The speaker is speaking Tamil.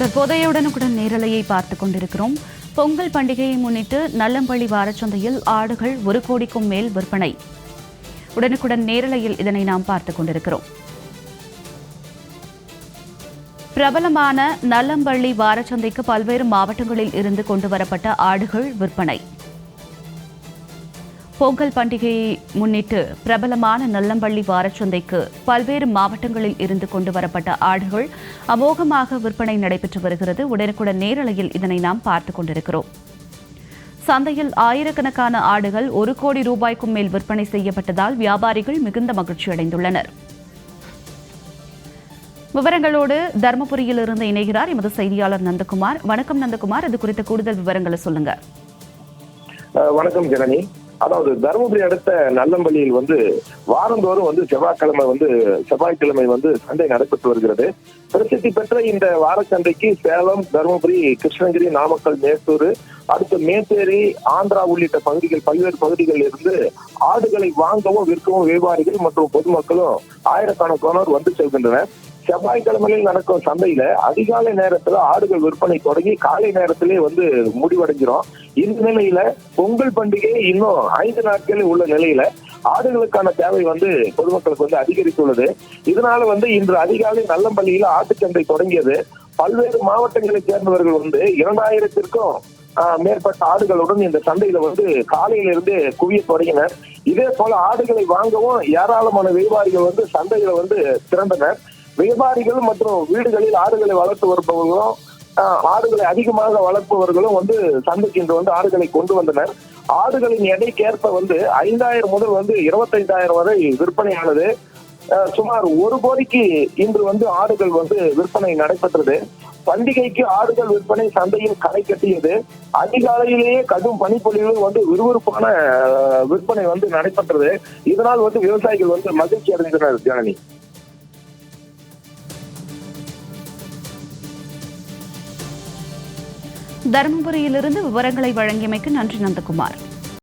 தற்போதைய உடனுக்குடன் நேரலையை பார்த்துக் கொண்டிருக்கிறோம். பொங்கல் பண்டிகையை முன்னிட்டு நல்லம்பள்ளி வாரச்சந்தையில் ஆடுகள் 1 கோடிக்கும் மேல் விற்பனை. உடனுக்குடன் நேரலையில் இதனை நாம் பார்த்துக் கொண்டிருக்கிறோம். பிரபலமான நல்லம்பள்ளி வாரச்சந்தைக்கு பல்வேறு மாவட்டங்களில் இருந்து கொண்டுவரப்பட்ட ஆடுகள் விற்பனை. பொங்கல் பண்டிகையை முன்னிட்டு பிரபலமான நல்லம்பள்ளி வாரச்சந்தைக்கு பல்வேறு மாவட்டங்களில் இருந்து கொண்டுவரப்பட்ட ஆடுகள் அமோகமாக விற்பனை நடைபெற்று வருகிறது. உடனுக்குடன் நேரலையில் இதனை நாம் பார்த்துக் கொண்டிருக்கிறோம். சந்தையில் ஆயிரக்கணக்கான ஆடுகள் 1 கோடி ரூபாய்க்கும் மேல் விற்பனை செய்யப்பட்டதால் வியாபாரிகள் மிகுந்த மகிழ்ச்சி அடைந்துள்ளனர். விவரங்களோடு தருமபுரியில் இருந்து இணைகிறார் எமது செய்தியாளர் நந்தகுமார். வணக்கம் நந்தகுமார், அது குறித்த கூடுதல் விவரங்களை சொல்லுங்க. வணக்கம் ஜனனி. அதாவது தருமபுரி அடுத்த நல்லம்பள்ளியில் வாரந்தோறும் செவ்வாய்க்கிழமை சந்தை நடைபெற்று வருகிறது. பிரசித்தி பெற்ற இந்த வாரச்சந்தைக்கு சேலம், தருமபுரி, கிருஷ்ணகிரி, நாமக்கல், மேட்டூர், அடுத்து மேத்தேரி, ஆந்திரா உள்ளிட்ட பல்வேறு பகுதிகளில் இருந்து ஆடுகளை வாங்கவும் விற்கவும் வியாபாரிகள் மற்றும் பொதுமக்களும் ஆயிரக்கணக்கானோர் வந்து செல்கின்றனர். செவ்வாய்க்கிழமையில் நடக்கும் சந்தையில அதிகாலை நேரத்துல ஆடுகள் விற்பனை தொடங்கி காலை நேரத்திலே முடிவடைஞ்சிரும். இந்த நிலையில பொங்கல் பண்டிகை இன்னும் 5 நாட்களில் உள்ள நிலையில ஆடுகளுக்கான தேவை பொதுமக்களுக்கு அதிகரித்துள்ளது. இதனால இன்று அதிகாலை நல்லம்பள்ளியில ஆட்டுச்சந்தை தொடங்கியது. பல்வேறு மாவட்டங்களை சேர்ந்தவர்கள் 2000த்திற்கும் மேற்பட்ட ஆடுகளுடன் இந்த சந்தையில காலையிலிருந்து குவிய தொடங்கினர். இதே போல ஆடுகளை வாங்கவும் ஏராளமான வியாபாரிகள் சந்தையில திரண்டனர். வியாபாரிகள் மற்றும் வீடுகளில் ஆடுகளை வளர்த்து வருபவர்களும் ஆடுகளை அதிகமாக வளர்ப்பவர்களும் சந்தைக்கு இன்று ஆடுகளை கொண்டு வந்தனர். ஆடுகளின் எடைக்கேற்ப 5000 முதல் 25,000 வரை விற்பனையானது. சுமார் 1 கோடிக்கு இன்று ஆடுகள் விற்பனை நடைபெற்றது. பண்டிகைக்கு ஆடுகள் விற்பனை சந்தையில் களை கட்டியது. அதிகாலையிலேயே கடும் பனிப்பொழிவு விறுவிறுப்பான விற்பனை நடைபெற்றது. இதனால் விவசாயிகள் மகிழ்ச்சி அடைந்தனர். ஜனனி, தருமபுரியிலிருந்து விவரங்களை வழங்கியமைக்கு நன்றி நந்தகுமார்.